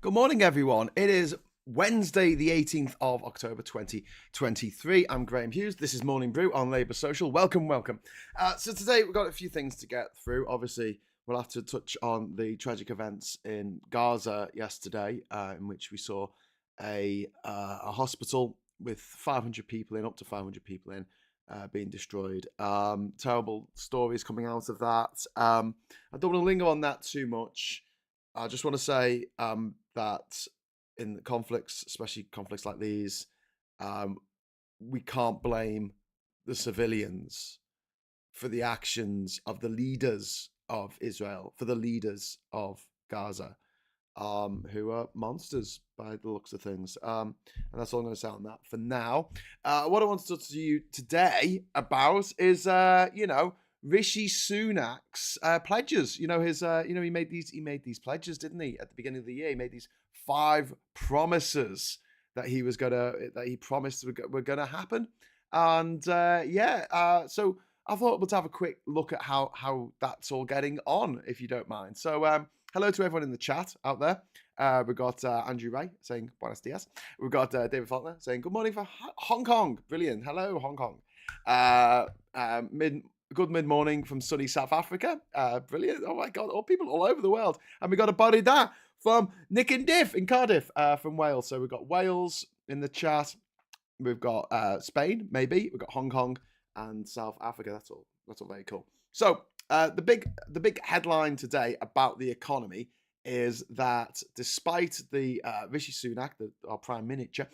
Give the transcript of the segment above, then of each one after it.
Good morning, everyone. It is Wednesday, the 18th of October, 2023. I'm Graham Hughes. This is Morning Brew on Labour Social. Welcome, welcome. So today we've got a few things to get through. Obviously, we'll have to touch on the tragic events in Gaza yesterday, in which we saw a hospital with 500 people in, up to 500 people in, being destroyed. Terrible stories coming out of that. I don't want to linger on that too much. I just want to say that in conflicts, especially conflicts like these, um, we can't blame the civilians for the actions of the leaders of Israel, for the leaders of Gaza, who are monsters by the looks of things. And that's all I'm going to say on that for now. What I want to talk to you today about is, Rishi Sunak's pledges. He made these pledges, didn't he? At the beginning of the year, he made these 5 promises that he promised were gonna happen. And so I thought we'd have a quick look at how that's all getting on, if you don't mind. So hello to everyone in the chat out there. We've got Andrew Ray saying buenos dias. We've got David Faulkner saying good morning for Hong Kong. Brilliant. Hello, Hong Kong. Good mid-morning from sunny South Africa. Brilliant. Oh my God, all people all over the world. And we got a body that from Nick and Diff in Cardiff from Wales. So we've got Wales in the chat. We've got Spain, maybe. We've got Hong Kong and South Africa. That's all very cool. So the big headline today about the economy is that despite the Rishi Sunak, our Prime Minister,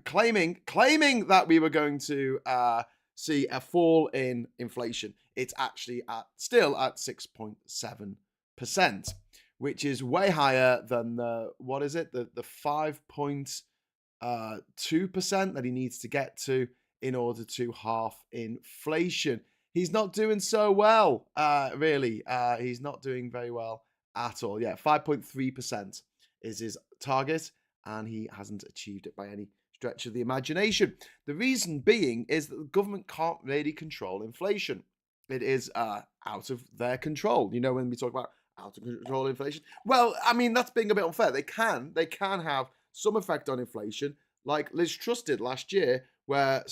claiming that we were going to see a fall in inflation, it's actually still at 6.7%, which is way higher than the 5.2% that he needs to get to in order to halve inflation. He's not doing so well, really. He's not doing very well at all. Yeah, 5.3% is his target, and he hasn't achieved it by any stretch of the imagination. The reason being is that the government can't really control inflation. It is out of their control. You know, when we talk about out of control inflation, well, I mean, that's being a bit unfair. They can have some effect on inflation, like Liz Truss did last year, where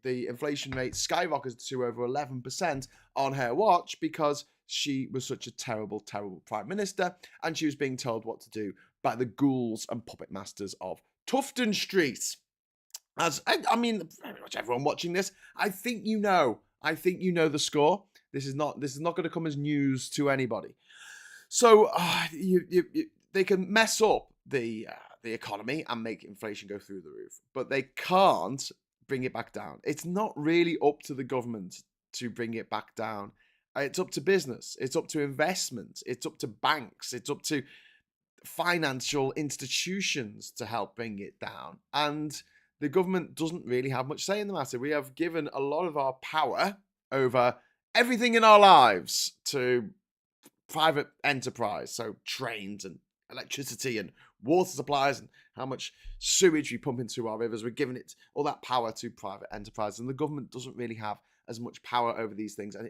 the inflation rate skyrocketed to over 11% on her watch because she was such a terrible, terrible prime minister, and she was being told what to do by the ghouls and puppet masters of Tufton Street. I mean, pretty much everyone watching this, I think you know the score. This is not going to come as news to anybody. So they can mess up the economy and make inflation go through the roof, but they can't bring it back down. It's not really up to the government to bring it back down. It's up to business. It's up to investment. It's up to banks. It's up to financial institutions to help bring it down. And the government doesn't really have much say in the matter. We have given a lot of our power over everything in our lives to private enterprise. So trains and electricity and water supplies and how much sewage we pump into our rivers. We're giving it all that power to private enterprise, and the government doesn't really have as much power over these things as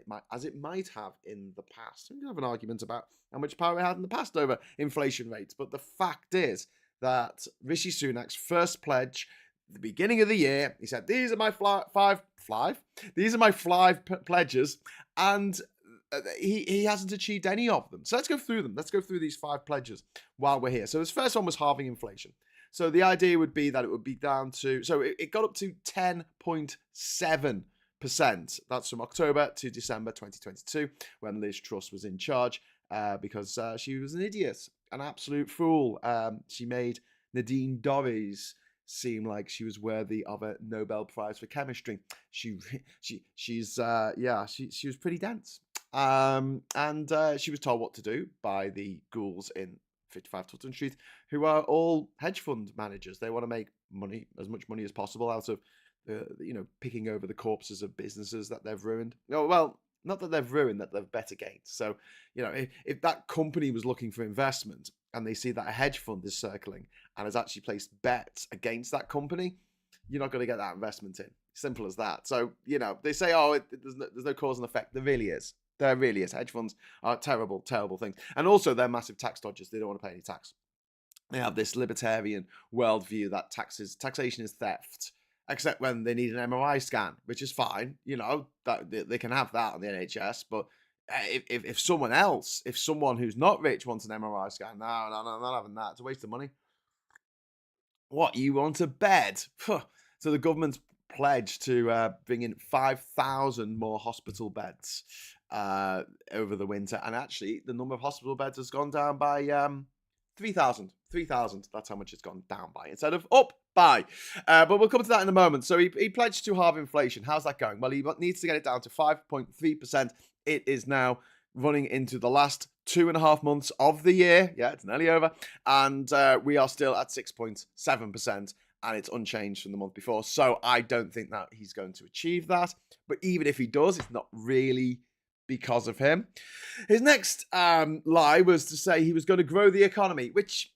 it might have in the past. We can have an argument about how much power it had in the past over inflation rates, but the fact is that Rishi Sunak's first pledge at the beginning of the year, he said, "These are my five pledges," and he hasn't achieved any of them. So let's go through them. Let's go through these 5 pledges while we're here. So his first one was halving inflation. So the idea would be that it would be down to, so it got up to 10.7%. That's from October to December 2022 when Liz Truss was in charge, because she was an idiot, an absolute fool. She made Nadine Dorries seem like she was worthy of a Nobel Prize for chemistry. She was pretty dense. And she was told what to do by the ghouls in 55 Tufton Street, who are all hedge fund managers. They want to make money, as much money as possible, out of picking over the corpses of businesses that they've ruined. No, well, not that they've ruined, that they've bet against. So, if that company was looking for investment and they see that a hedge fund is circling and has actually placed bets against that company, you're not going to get that investment in. Simple as that. So, they say, there's no cause and effect. There really is. There really is. Hedge funds are terrible, terrible things. And also, they're massive tax dodgers. They don't want to pay any tax. They have this libertarian worldview that taxation is theft, except when they need an MRI scan, which is fine. That they can have that on the NHS. But if someone else, if someone who's not rich wants an MRI scan, no, no, no, not having that. It's a waste of money. What, you want a bed? So the government's pledged to bring in 5,000 more hospital beds over the winter. And actually, the number of hospital beds has gone down by 3,000. 3,000. That's how much it's gone down by instead of up by. But we'll come to that in a moment. So he pledged to halve inflation. How's that going? Well, he needs to get it down to 5.3%. It is now running into the last 2.5 months of the year. Yeah, it's nearly over. And we are still at 6.7%. And it's unchanged from the month before. So I don't think that he's going to achieve that. But even if he does, it's not really because of him. His next lie was to say he was going to grow the economy, which,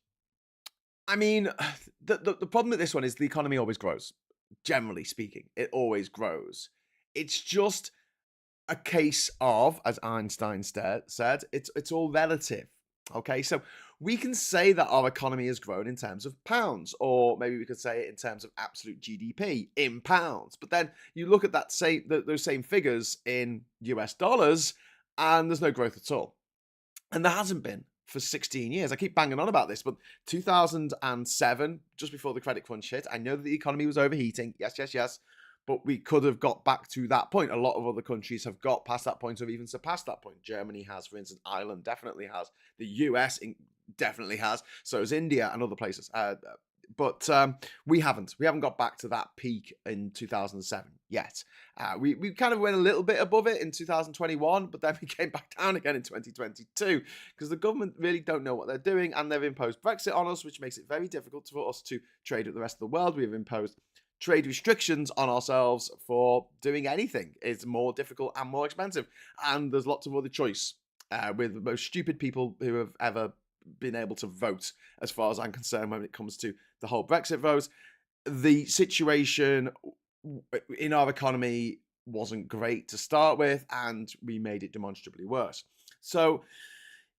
I mean, the problem with this one is the economy always grows. Generally speaking, it always grows. It's just a case of, as Einstein said, it's all relative. Okay, so we can say that our economy has grown in terms of pounds, or maybe we could say it in terms of absolute GDP in pounds. But then you look at those same figures in US dollars, and there's no growth at all. And there hasn't been for 16 years. I keep banging on about this, but 2007, just before the credit crunch hit, I know that the economy was overheating. Yes, yes, yes. But we could have got back to that point. A lot of other countries have got past that point or even surpassed that point. Germany has, for instance. Ireland definitely has. The US definitely has. So has India and other places. But we haven't. We haven't got back to that peak in 2007 yet. We kind of went a little bit above it in 2021, but then we came back down again in 2022 because the government really don't know what they're doing, and they've imposed Brexit on us, which makes it very difficult for us to trade with the rest of the world. We have imposed trade restrictions on ourselves for doing anything. It's more difficult and more expensive, and there's lots of other choice with the most stupid people who have ever been able to vote, as far as I'm concerned, when it comes to the whole Brexit vote. The situation in our economy wasn't great to start with, and we made it demonstrably worse. So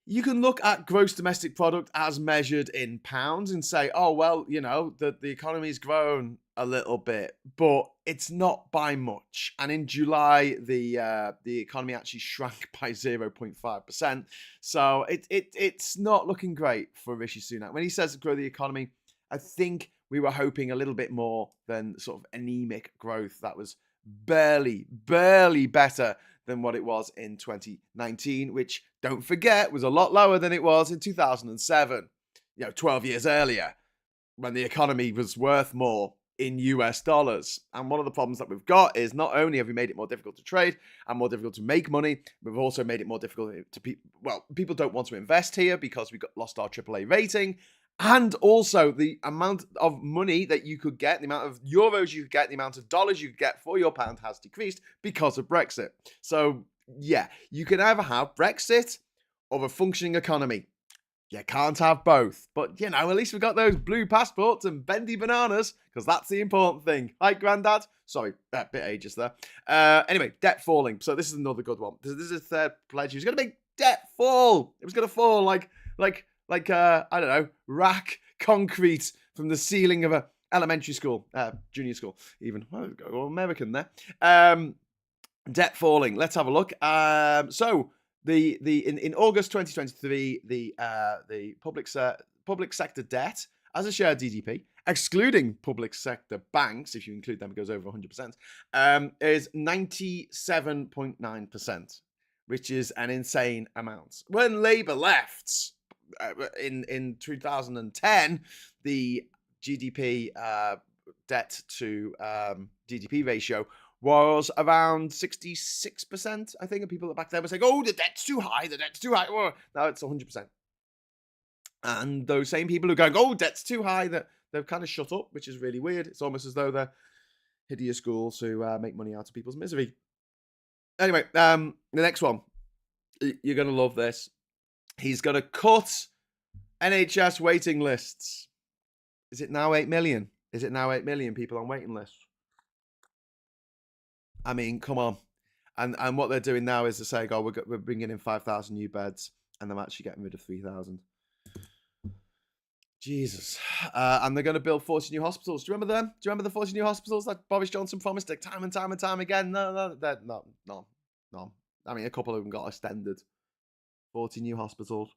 you can look at gross domestic product as measured in pounds and say, oh, well, the economy's grown a little bit, but it's not by much. And in July, the economy actually shrank by 0.5%. So it's not looking great for Rishi Sunak. When he says grow the economy, I think we were hoping a little bit more than sort of anemic growth that was barely better than what it was in 2019, which, don't forget, was a lot lower than it was in 2007, 12 years earlier, when the economy was worth more in US dollars. And one of the problems that we've got is not only have we made it more difficult to trade and more difficult to make money, we've also made it more difficult to people don't want to invest here because we lost our AAA rating. And also the amount of money that you could get, the amount of euros you could get, the amount of dollars you could get for your pound has decreased because of Brexit. So, yeah, you can either have Brexit or a functioning economy. You can't have both. But, at least we've got those blue passports and bendy bananas, because that's the important thing. Hi, Grandad. Sorry, a bit ageist there. Anyway, debt falling. So this is another good one. This is his third pledge. He was going to make debt fall. It was going to fall like I don't know, rack concrete from the ceiling of a elementary school, junior school, even. Go American there. Debt falling. Let's have a look. So in August 2023, the public sector debt as a share of GDP, excluding public sector banks, if you include them, it goes over 100%, is 97.9%, which is an insane amount. When Labour left in 2010, the GDP debt to GDP ratio was around 66%, I think, and people back then were saying, oh, the debt's too high, Whoa. Now it's 100%. And those same people who are going, oh, debt's too high, they've kind of shut up, which is really weird. It's almost as though they're hideous schools who make money out of people's misery. Anyway, the next one. You're going to love this. He's going to cut NHS waiting lists. Is it now 8 million? Is it now 8 million people on waiting lists? I mean, come on. And what they're doing now is they're saying, oh, we're bringing in 5,000 new beds, and they're actually getting rid of 3,000. Jesus. And they're going to build 40 new hospitals. Do you remember them? Do you remember the 40 new hospitals that Boris Johnson promised time and time and time again? No. I mean, a couple of them got extended. 40 new hospitals.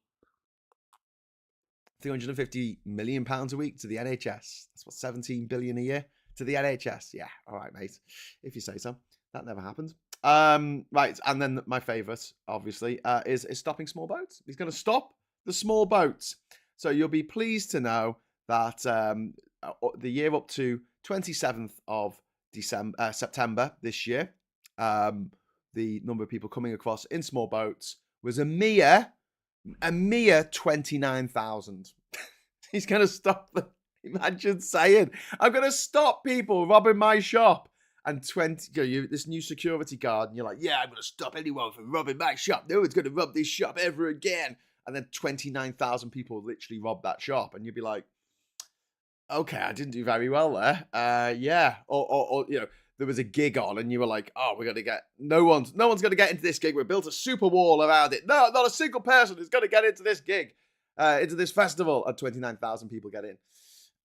£350 million a week to the NHS. That's what, 17 billion a year to the NHS. Yeah, all right, mate. If you say so. That never happened. Right, and then my favourite, obviously, is stopping small boats. He's going to stop the small boats. So you'll be pleased to know that the year up to 27th of September this year, the number of people coming across in small boats was a mere 29,000. He's going to stop them. Imagine saying, I'm going to stop people robbing my shop. And this new security guard, and you're like, yeah, I'm going to stop anyone from robbing my shop. No one's going to rob this shop ever again. And then 29,000 people literally robbed that shop. And you'd be like, okay, I didn't do very well there. Yeah. Or there was a gig on and you were like, oh, we're going to get, no one's going to get into this gig. We built a super wall around it. No, not a single person is going to get into this gig, into this festival. And 29,000 people get in.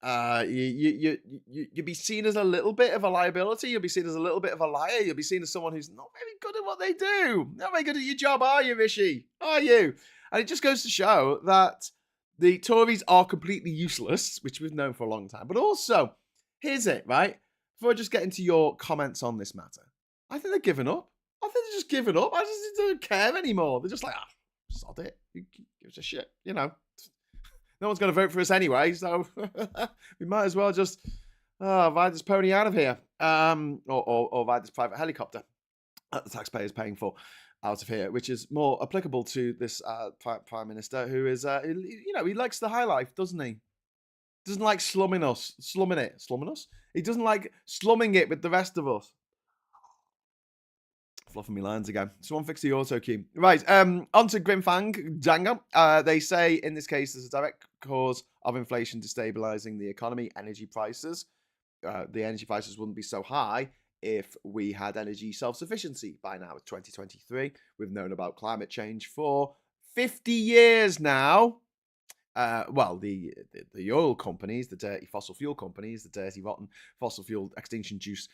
You'll be seen as a little bit of a liability. You'll be seen as a little bit of a liar. You'll be seen as someone who's not very good at what they do. Not very good at your job, are you, Rishi? Are you? And it just goes to show that the Tories are completely useless, which we've known for a long time. But also, here's it, right? Before I just get into your comments on this matter, I think they're giving up. I think they're just giving up. I just don't care anymore. They're just like, sod it. Who gives a shit? You know. No one's going to vote for us anyway, so we might as well just ride this pony out of here, or ride this private helicopter that the taxpayer is paying for out of here, which is more applicable to this prime minister who is, he likes the high life, doesn't he? Doesn't like slumming it. He doesn't like slumming it with the rest of us. Fluffing me lines again. Someone fix the auto cue. Right, on to Grimfang Django. They say in this case there's a direct cause of inflation destabilizing the economy, energy prices. The energy prices wouldn't be so high if we had energy self-sufficiency by now. It's 2023. We've known about climate change for 50 years now. The oil companies, the dirty fossil fuel companies, the dirty, rotten fossil fuel extinction juice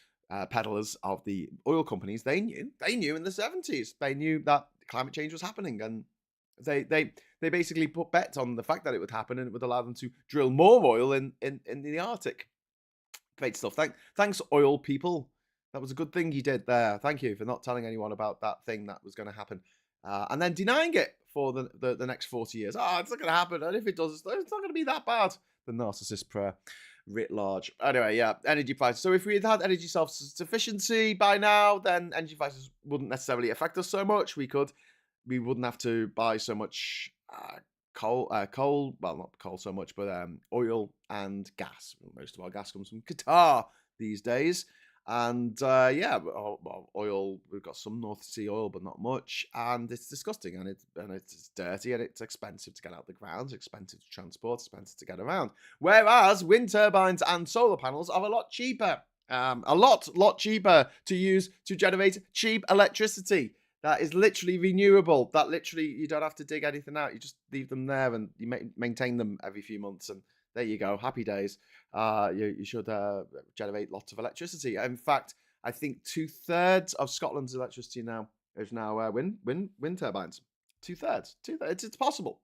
peddlers of the oil companies, they knew in the 70s. They knew that climate change was happening, and they basically put bets on the fact that it would happen, and it would allow them to drill more oil in the Arctic. Great stuff. Thanks, oil people. That was a good thing you did there. Thank you for not telling anyone about that thing that was going to happen, and then denying it for the next 40 years. It's not going to happen, and if it does, it's not going to be that bad. The narcissist prayer. Writ large. Anyway, yeah, energy prices. So if we had energy self-sufficiency by now, then energy prices wouldn't necessarily affect us so much. We wouldn't have to buy so much coal. Well, not coal so much, but oil and gas. Most of our gas comes from Qatar these days. And oil, we've got some North Sea oil, but not much. And it's disgusting, and it's dirty, and it's expensive to get out the ground, it's expensive to transport, expensive to get around. Whereas wind turbines and solar panels are a lot cheaper. A lot cheaper to use to generate cheap electricity. That is literally renewable. That literally, you don't have to dig anything out. You just leave them there, and you maintain them every few months, and there you go. Happy days. You should generate lots of electricity. In fact, I think 2/3 of Scotland's electricity now is wind turbines. 2/3. It's possible,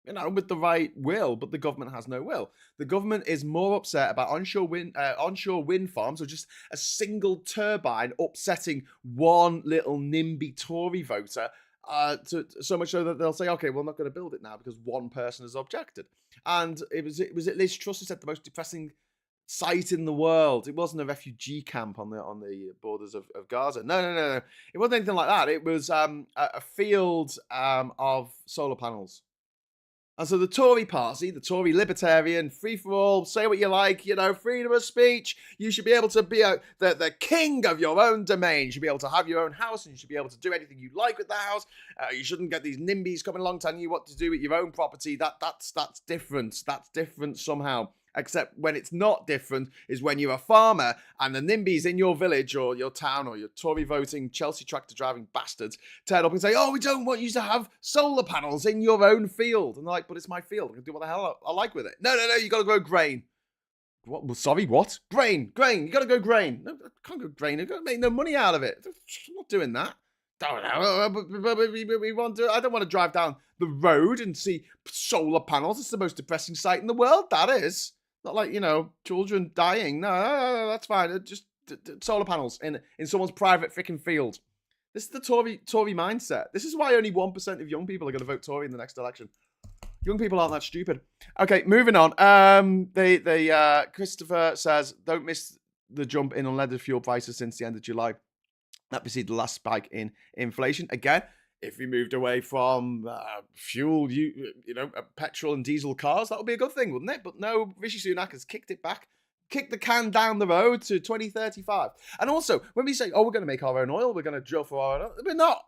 with the right will, but the government has no will. The government is more upset about onshore wind farms, or just a single turbine upsetting one little NIMBY Tory voter. So much so that they'll say, okay, we're not going to build it now because one person has objected. And it was at Liz Truss who said the most depressing site in the world. It wasn't a refugee camp on the borders of Gaza. No. It wasn't anything like that. It was a field of solar panels. And so the Tory party, the Tory libertarian, free for all, say what you like, freedom of speech. You should be able to be the king of your own domain. You should be able to have your own house, and you should be able to do anything you like with the house. You shouldn't get these NIMBYs coming along telling you what to do with your own property. That's different. That's different somehow. Except when it's not different is when you're a farmer and the NIMBYs in your village or your town or your Tory voting Chelsea tractor driving bastards turn up and say, oh, we don't want you to have solar panels in your own field. And they're like, but it's my field. I can do what the hell I like with it. No, you got to grow grain. What? Well, sorry, what? Grain. You got to go grain. No, I can't go grain. I've got to make no money out of it. I'm not doing that. We want to. I don't want to drive down the road and see solar panels. It's the most depressing sight in the world. That is not like children dying. No, that's fine. Just solar panels in someone's private freaking field. This is the Tory mindset. This is why only 1% of young people are going to vote Tory in the next election. Young people aren't that stupid. Okay, moving on. Christopher says, don't miss the jump in unleaded fuel prices since the end of July. That preceded the last spike in inflation. Again, if we moved away from fuel, petrol and diesel cars, that would be a good thing, wouldn't it? But no, Rishi Sunak has kicked it back. Kick the can down the road to 2035. And also, when we say, oh, we're going to make our own oil, we're going to drill for our own oil,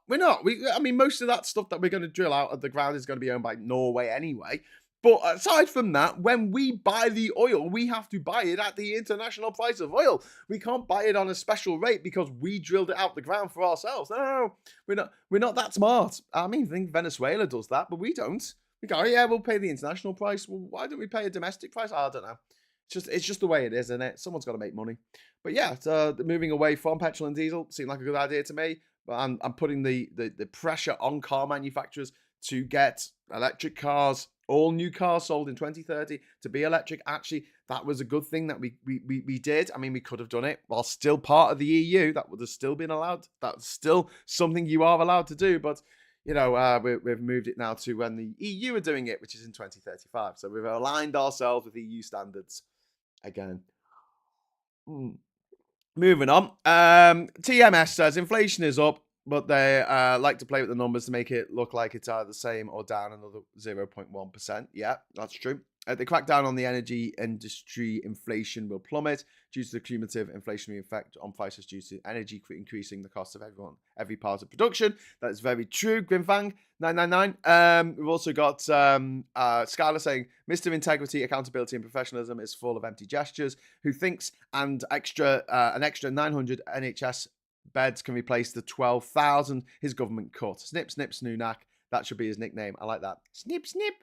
we're not. Most of that stuff that we're going to drill out of the ground is going to be owned by Norway anyway. But aside from that, when we buy the oil, we have to buy it at the international price of oil. We can't buy it on a special rate because we drilled it out the ground for ourselves. No, we're not that smart. I think Venezuela does that, but we don't. We go, yeah, we'll pay the international price. Well, why don't we pay a domestic price? I don't know. It's just the way it is, isn't it? Someone's got to make money. But yeah, moving away from petrol and diesel seemed like a good idea to me. But I'm putting the pressure on car manufacturers to get electric cars, all new cars sold in 2030 to be electric. Actually, that was a good thing that we did. We could have done it while still part of the EU. That would have still been allowed. That's still something you are allowed to do. But we've moved it now to when the EU are doing it, which is in 2035. So we've aligned ourselves with EU standards again. Moving on. TMS says inflation is up, but they like to play with the numbers to make it look like it's either the same or down another 0.1%. Yeah, that's true. The crackdown on the energy industry inflation will plummet due to the cumulative inflationary effect on prices due to energy increasing the cost of every part of production. That is very true. Grimfang 999. We've also got Skylar saying, Mr. Integrity, Accountability and Professionalism is full of empty gestures. Who thinks an extra 900 NHS beds can replace the 12,000 his government cut? Snip, snip, snoonack. That should be his nickname. I like that. Snip, snip.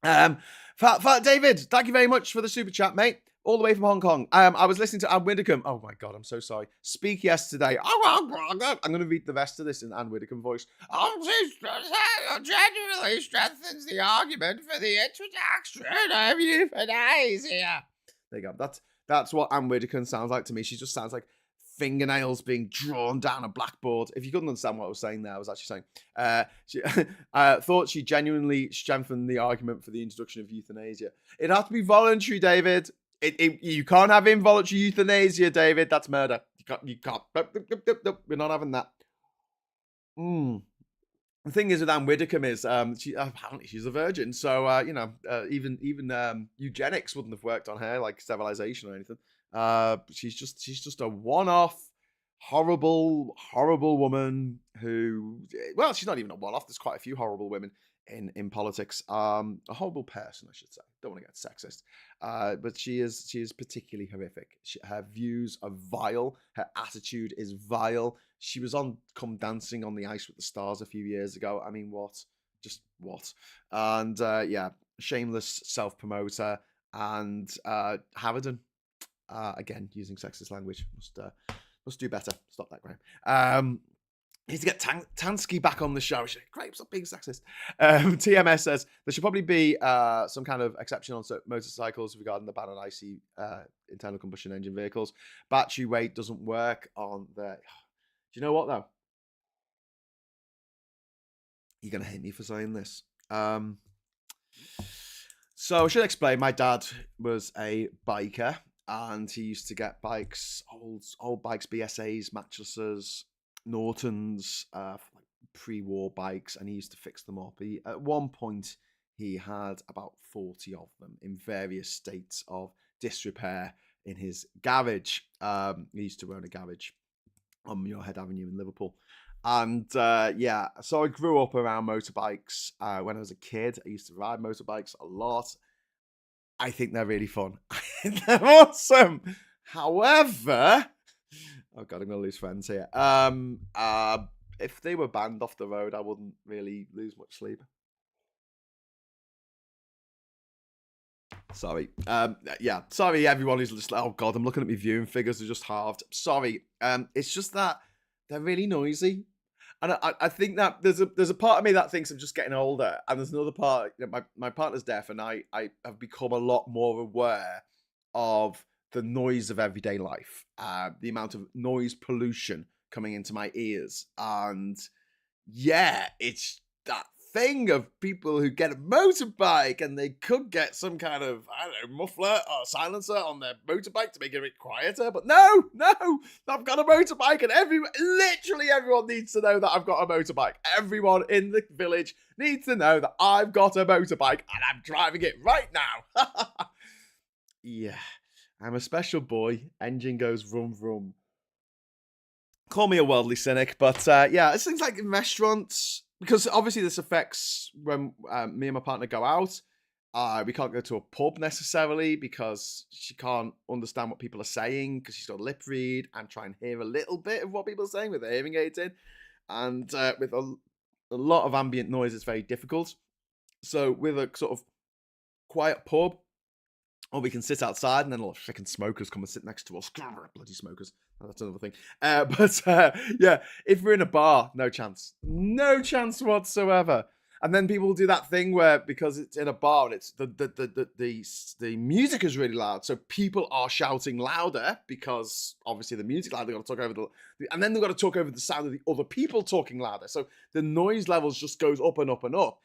Fat David, thank you very much for the super chat, mate. All the way from Hong Kong. I was listening to Anne Widdecombe. Oh my God, I'm so sorry. Speak yesterday. I'm going to read the rest of this in Anne Widdecombe voice. Genuinely strengthens the argument for the introduction of euthanasia. There you go. That's what Anne Widdecombe sounds like to me. She just sounds like fingernails being drawn down a blackboard. If you couldn't understand what I was saying there, I was actually saying she thought she genuinely strengthened the argument for the introduction of euthanasia. It has to be voluntary, David. You can't have involuntary euthanasia, David. That's murder. You can't. We're not having that. The thing is with Anne Widdecombe is apparently she's a virgin, so even eugenics wouldn't have worked on her, like sterilization or anything. She's just a one-off, horrible woman who, well, she's not even a one-off. There's quite a few horrible women in politics. A horrible person, I should say. Don't want to get sexist. But she is particularly horrific. Her views are vile. Her attitude is vile. She was on Come Dancing on the Ice with the Stars a few years ago. What? Just what? And shameless self-promoter and Harridan. Again, using sexist language. Must do better. Stop that, Graham. Needs to get Tansky back on the show. Great, stop being sexist. TMS says there should probably be some kind of exception on motorcycles regarding the ban on IC internal combustion engine vehicles. Battery weight doesn't work on the... Do you know what, though? You're going to hate me for saying this. So I should explain. My dad was a biker. And he used to get bikes, old bikes, BSAs, mattresses, Nortons, pre-war bikes, and he used to fix them up. At one point, he had about 40 of them in various states of disrepair in his garage. He used to own a garage on Muirhead Avenue in Liverpool. And so I grew up around motorbikes. When I was a kid, I used to ride motorbikes a lot. I think they're really fun. I think they're awesome. However, oh god, I'm gonna lose friends here. If they were banned off the road, I wouldn't really lose much sleep. Sorry. Yeah. Sorry, everyone who's just like, oh god, I'm looking at my viewing figures are just halved. Sorry. It's just that they're really noisy, and I think that there's a part of me that thinks I'm just getting older, and there's another part. You know, my partner's deaf, and I have become a lot more aware of the noise of everyday life, the amount of noise pollution coming into my ears, and yeah, it's that thing of people who get a motorbike and they could get some kind of, I don't know, muffler or silencer on their motorbike to make it a bit quieter. But no, I've got a motorbike, and literally everyone needs to know that I've got a motorbike. Everyone in the village needs to know that I've got a motorbike and I'm driving it right now. Yeah, I'm a special boy. Engine goes vroom vroom. Call me a worldly cynic, but yeah, it's things like in restaurants, because obviously this affects when me and my partner go out. We can't go to a pub necessarily because she can't understand what people are saying because she's got lip read and try and hear a little bit of what people are saying with their hearing aids in. And with a lot of ambient noise, it's very difficult. So with a sort of quiet pub, or we can sit outside and then a lot of freaking smokers come and sit next to us. Bloody smokers. That's another thing. Yeah, if we're in a bar, no chance. No chance whatsoever. And then people will do that thing where, because it's in a bar and it's the music is really loud, so people are shouting louder because obviously the music loud. They've got to talk over and then they've got to talk over the sound of the other people talking louder. So the noise levels just goes up and up and up.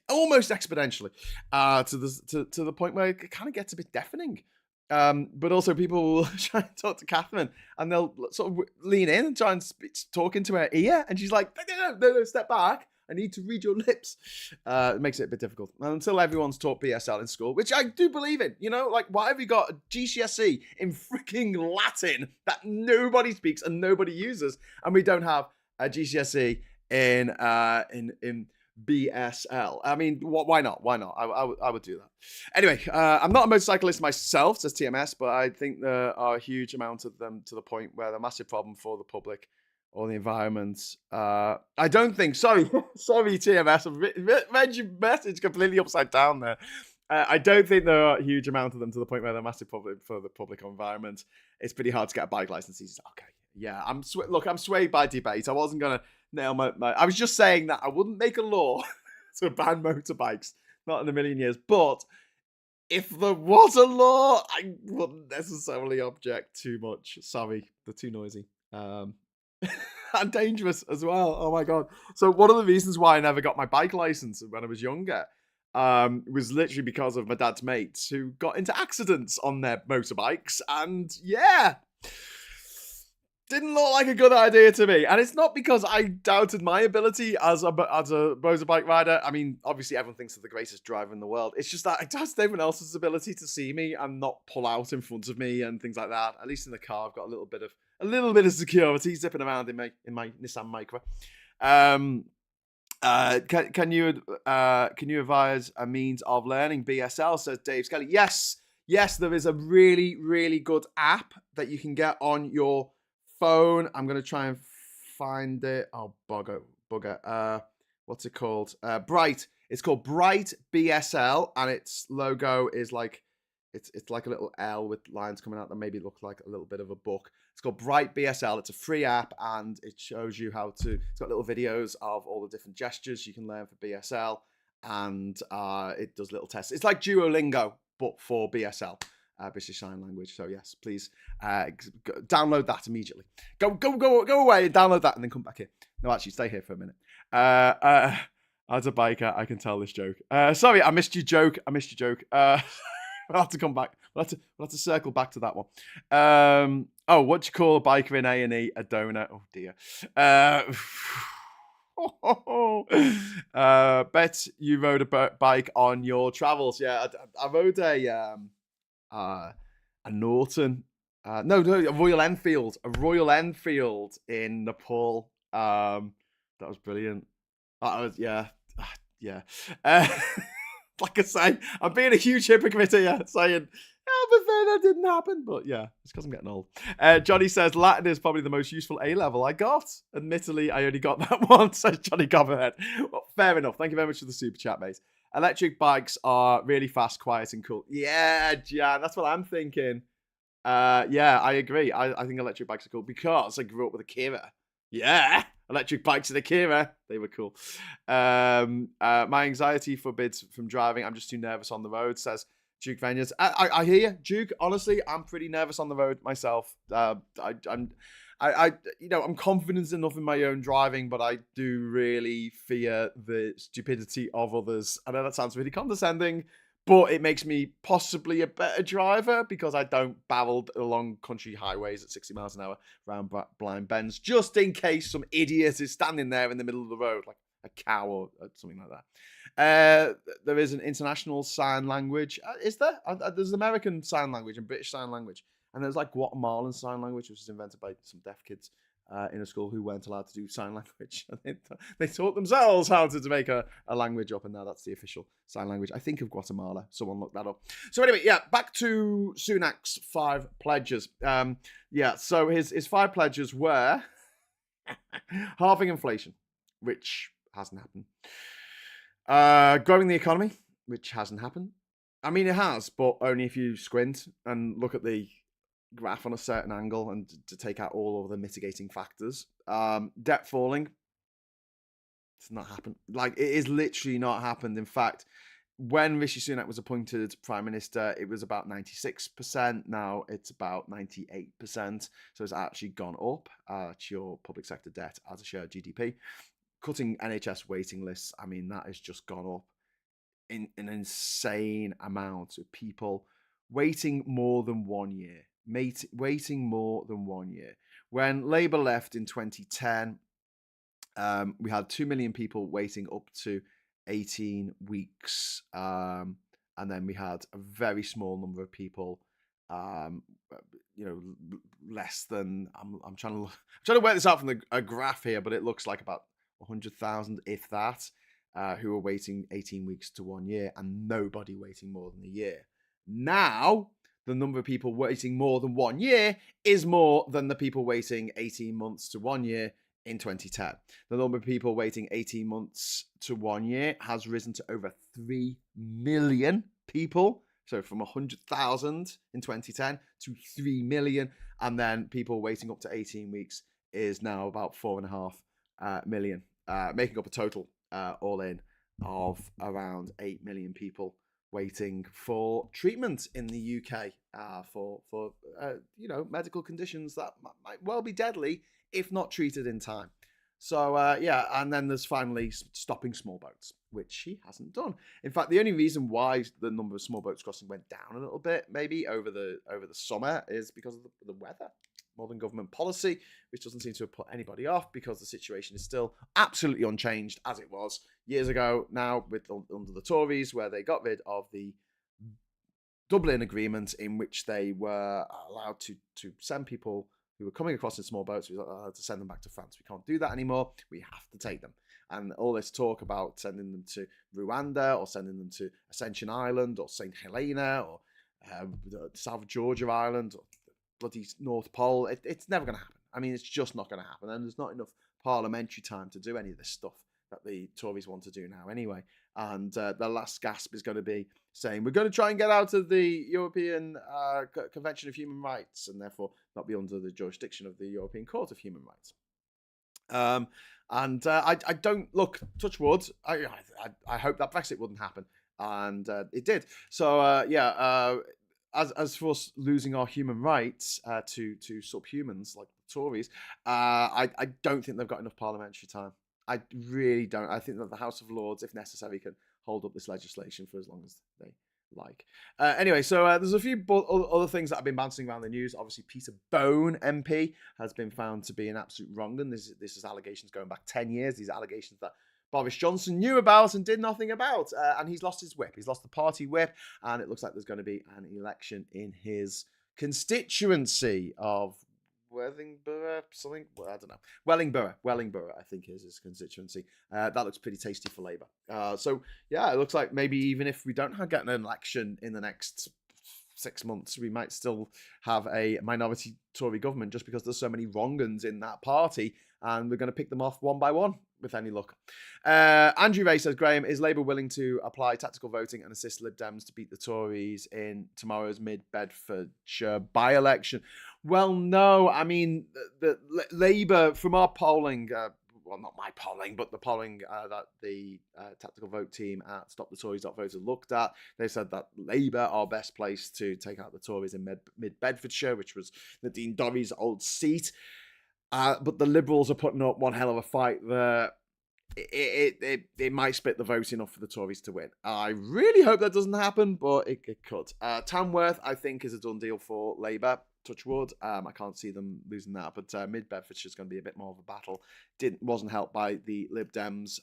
Almost exponentially, to the point where it kind of gets a bit deafening. But also people will try and talk to Catherine, and they'll sort of lean in and try and talk into her ear, and she's like, no, step back. I need to read your lips. It makes it a bit difficult. And until everyone's taught BSL in school, which I do believe in, you know, like, why have you got a GCSE in freaking Latin that nobody speaks and nobody uses, and we don't have a GCSE in BSL? I mean, why not? Why not? I would do that. Anyway, I'm not a motorcyclist myself, says TMS, but I think there are a huge amount of them to the point where they're a massive problem for the public or the environment. I don't think. Sorry, TMS. I've read your message completely upside down there. I don't think there are a huge amount of them to the point where they're a massive problem for the public environment. It's pretty hard to get a bike license. Okay, yeah. I'm swayed by debate. I wasn't gonna nail my. I was just saying that I wouldn't make a law to ban motorbikes. Not in a million years. But if there was a law, I wouldn't necessarily object too much. Sorry, they're too noisy. And dangerous as well. Oh my god. So one of the reasons why I never got my bike license when I was younger was literally because of my dad's mates who got into accidents on their motorbikes, and yeah, didn't look like a good idea to me. And it's not because I doubted my ability as a motorbike rider. I mean, obviously everyone thinks I'm the greatest driver in the world. It's just that I doubted everyone else's ability to see me and not pull out in front of me and things like that. At least in the car, I've got a little bit of security zipping around in my Nissan Micra. Can you advise a means of learning BSL? Says Dave Skelly. Yes, there is a really, really good app that you can get on your phone. I'm gonna try and find it. Oh, bugger. What's it called? Bright. It's called Bright BSL, and its logo is like it's like a little L with lines coming out that maybe look like a little bit of a book. It's called Bright BSL. It's a free app, and it shows you how to. It's got little videos of all the different gestures you can learn for BSL, and it does little tests. It's like Duolingo, but for BSL. British Sign Language. So yes, please download that immediately. Go away and download that, and then come back here. No, actually, stay here for a minute. As a biker, I can tell this joke. Sorry, I missed your joke. We'll have to come back. We'll have to circle back to that one. What do you call a biker in A&E? A donut. Oh dear. Bet you rode a bike on your travels. Yeah, I rode a Norton. No, a Royal Enfield. A Royal Enfield in Nepal. That was brilliant. That was, yeah. Like I say, I'm being a huge hypocrite here, saying, "Oh, but then that didn't happen." But yeah, it's because I'm getting old. Johnny says Latin is probably the most useful A level I got. Admittedly, I only got that once, says Johnny Copperhead. Well, fair enough. Thank you very much for the super chat, mate. Electric bikes are really fast, quiet, and cool. Yeah, Jan, that's what I'm thinking. Yeah, I agree. I think electric bikes are cool because I grew up with a Kira. Yeah, electric bikes and a Kira. They were cool. My anxiety forbids from driving. I'm just too nervous on the road, says Duke Venyas. I hear you, Duke. Honestly, I'm pretty nervous on the road myself. I'm confident enough in my own driving, but I do really fear the stupidity of others. I know that sounds really condescending, but it makes me possibly a better driver because I don't barrel along country highways at 60 miles an hour around blind bends, just in case some idiot is standing there in the middle of the road, like a cow or something like that. There is an international sign language. Is there? There's American sign language and British sign language. And there's like Guatemalan sign language, which was invented by some deaf kids in a school who weren't allowed to do sign language. They taught themselves how to make a language up, and now that's the official sign language. I think of Guatemala. Someone looked that up. So anyway, yeah, back to Sunak's 5 pledges. So his 5 pledges were halving inflation, which hasn't happened. Growing the economy, which hasn't happened. I mean, it has, but only if you squint and look at the graph on a certain angle and to take out all of the mitigating factors. Debt falling, it's not happened. Like, it is literally not happened. In fact, when Rishi Sunak was appointed Prime Minister, it was about 96%. Now it's about 98%. So it's actually gone up. Your public sector debt as a share of GDP. Cutting NHS waiting lists, I mean, that has just gone up in an insane amount of people waiting more than 1 year. Waiting more than 1 year. When Labour left in 2010, we had 2 million people waiting up to 18 weeks. And then we had a very small number of people, less than, I'm trying to work this out from a graph here, but it looks like about 100,000, if that, who are waiting 18 weeks to 1 year, and nobody waiting more than a year. Now, the number of people waiting more than 1 year is more than the people waiting 18 months to 1 year in 2010. The number of people waiting 18 months to 1 year has risen to over 3 million people. So from 100,000 in 2010 to 3 million. And then people waiting up to 18 weeks is now about 4.5 million, making up a total all in of around 8 million people waiting for treatment in the UK for medical conditions that might well be deadly if not treated in time. So and then there's finally stopping small boats, which he hasn't done. In fact, the only reason why the number of small boats crossing went down a little bit, maybe over the summer, is because of the weather. More than government policy, which doesn't seem to have put anybody off because the situation is still absolutely unchanged as it was years ago now under the Tories, where they got rid of the Dublin Agreement, in which they were allowed to send people who were coming across in small boats, we were allowed to send them back to France. We can't do that anymore. We have to take them. And all this talk about sending them to Rwanda or sending them to Ascension Island or St. Helena or South Georgia Island or bloody North Pole, it's never going to happen. I mean, it's just not going to happen. And there's not enough parliamentary time to do any of this stuff that the Tories want to do now anyway. And the last gasp is going to be saying, we're going to try and get out of the European Convention of Human Rights and therefore not be under the jurisdiction of the European Court of Human Rights. I don't, look, touch wood, I hope that Brexit wouldn't happen. And it did. So, as for us losing our human rights to subhumans like the Tories, I don't think they've got enough parliamentary time. I really don't. I think that the House of Lords, if necessary, can hold up this legislation for as long as they like. Anyway, so there's a few other things that have been bouncing around the news. Obviously, Peter Bone MP has been found to be an absolute wrong, and this is allegations going back 10 years. These allegations that Boris Johnson knew about and did nothing about. And he's lost his whip. He's lost the party whip. And it looks like there's going to be an election in his constituency of Worthingborough, something, I don't know. Wellingborough, I think is his constituency. That looks pretty tasty for Labour. So yeah, it looks like maybe even if we don't get an election in the next 6 months, we might still have a minority Tory government just because there's so many wrong-uns in that party, and we're going to pick them off one by one with any luck. Andrew Ray says, Graham, is Labour willing to apply tactical voting and assist Lib Dems to beat the Tories in tomorrow's mid-Bedfordshire by-election? Well, no. I mean, the Labour, from our polling, well, not my polling, but the polling that the tactical vote team at StopTheTories.vote looked at, they said that Labour are best placed to take out the Tories in mid-Bedfordshire, which was Nadine Dorries' old seat. But the Liberals are putting up one hell of a fight there. It might split the vote enough for the Tories to win. I really hope that doesn't happen, but it could. Tamworth, I think, is a done deal for Labour. Touch wood. I can't see them losing that, but mid-Bedfordshire is going to be a bit more of a battle. Wasn't helped by the Lib Dems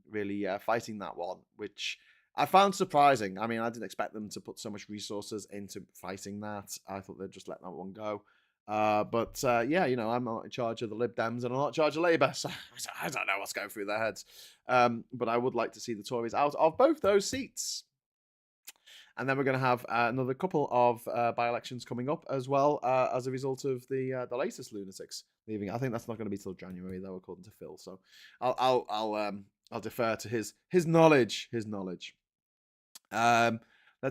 really fighting that one, which I found surprising. I mean, I didn't expect them to put so much resources into fighting that. I thought they'd just let that one go. But yeah, I'm not in charge of the Lib Dems and I'm not in charge of Labour, so I don't know what's going through their heads. But I would like to see the Tories out of both those seats. And then we're going to have another couple of by-elections coming up as well as a result of the latest lunatics leaving. I think that's not going to be till January though, according to Phil. So I'll defer to his knowledge. Let's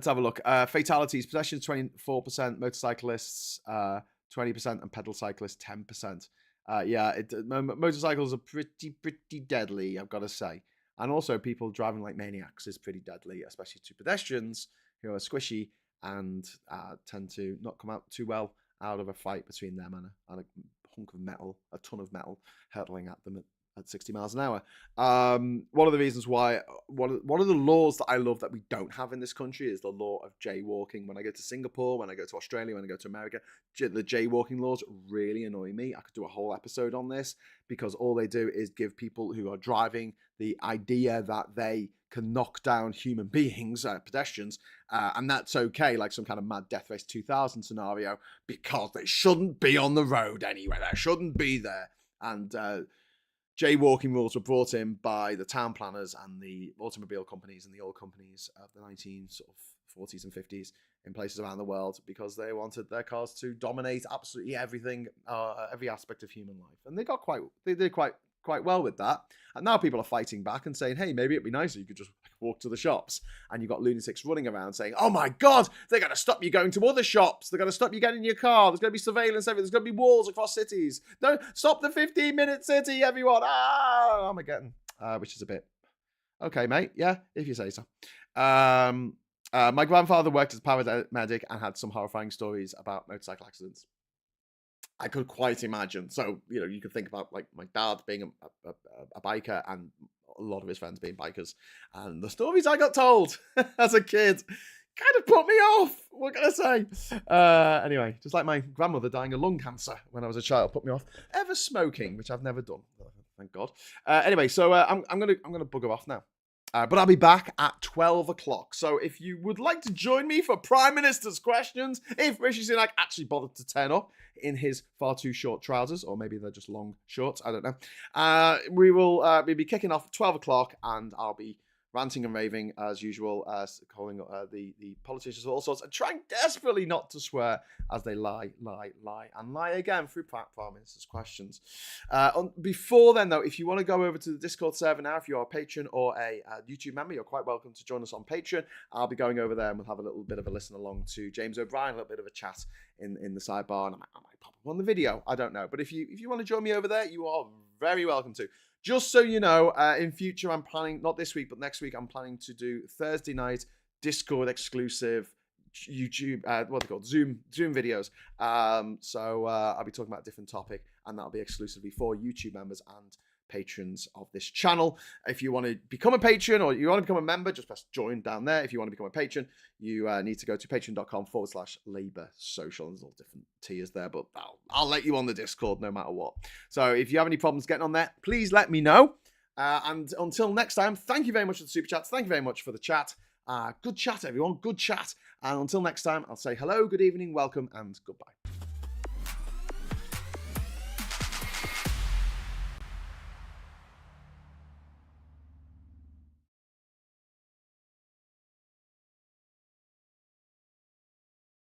have a look. Fatalities, possessions 24%, motorcyclists 20%, and pedal cyclists 10%. Motorcycles are pretty deadly, I've got to say. And also people driving like maniacs is pretty deadly, especially to pedestrians who are squishy and tend to not come out too well out of a fight between them and a hunk of metal, a ton of metal hurtling at them at 60 miles an hour. One of the reasons why, one of the laws that I love that we don't have in this country is the law of jaywalking. When I go to Singapore, when I go to Australia, when I go to America, the jaywalking laws really annoy me. I could do a whole episode on this because all they do is give people who are driving the idea that they can knock down human beings, pedestrians, and that's okay, like some kind of Mad Death Race 2000 scenario, because they shouldn't be on the road anyway. They shouldn't be there. And jaywalking rules were brought in by the town planners and the automobile companies and the oil companies of the 1940s and 50s in places around the world because they wanted their cars to dominate absolutely everything, every aspect of human life. And they did quite well with that. And now people are fighting back and saying, hey, maybe it'd be nicer you could just walk to the shops. And you've got lunatics running around saying, oh my God, they're going to stop you going to other shops. They're going to stop you getting in your car. There's going to be surveillance everywhere. There's going to be walls across cities. No, stop the 15-minute city, everyone. Armageddon. Which is a bit, okay, mate. Yeah, if you say so. My grandfather worked as a paramedic and had some horrifying stories about motorcycle accidents. I could quite imagine. So, you could think about like my dad being a biker and a lot of his friends being bikers. And the stories I got told as a kid kind of put me off. What can I say? Anyway, just like my grandmother dying of lung cancer when I was a child put me off. Ever smoking, which I've never done. Thank God. Anyway, so I'm gonna bugger off now. But I'll be back at 12 o'clock. So if you would like to join me for Prime Minister's questions, if Rishi Sunak actually bothered to turn up in his far too short trousers, or maybe they're just long shorts, I don't know. We'll be kicking off at 12 o'clock and I'll be ranting and raving as usual, calling the politicians of all sorts and trying desperately not to swear as they lie again through Prime Minister's questions. Before then, though, if you want to go over to the Discord server now, if you're a patron or a YouTube member, you're quite welcome to join us on Patreon. I'll be going over there and we'll have a little bit of a listen along to James O'Brien, a little bit of a chat in the sidebar, and I might pop up on the video. I don't know, but if you want to join me over there, you are very welcome to. Just so you know, in future, I'm planning, not this week, but next week, I'm planning to do Thursday night Discord exclusive YouTube, what are they called? Zoom videos. So I'll be talking about a different topic, and that'll be exclusively for YouTube members and patrons of this channel. If you want to become a patron or you want to become a member, just press join down there. If you want to become a patron, you need to go to patreon.com/Labour Social. There's all different tiers there, but I'll let you on the Discord no matter what. So if you have any problems getting on there, please let me know. And until next time, thank you very much for the super chats. Thank you very much for the chat. Good chat, everyone. Good chat. And until next time, I'll say hello, good evening, welcome, and goodbye.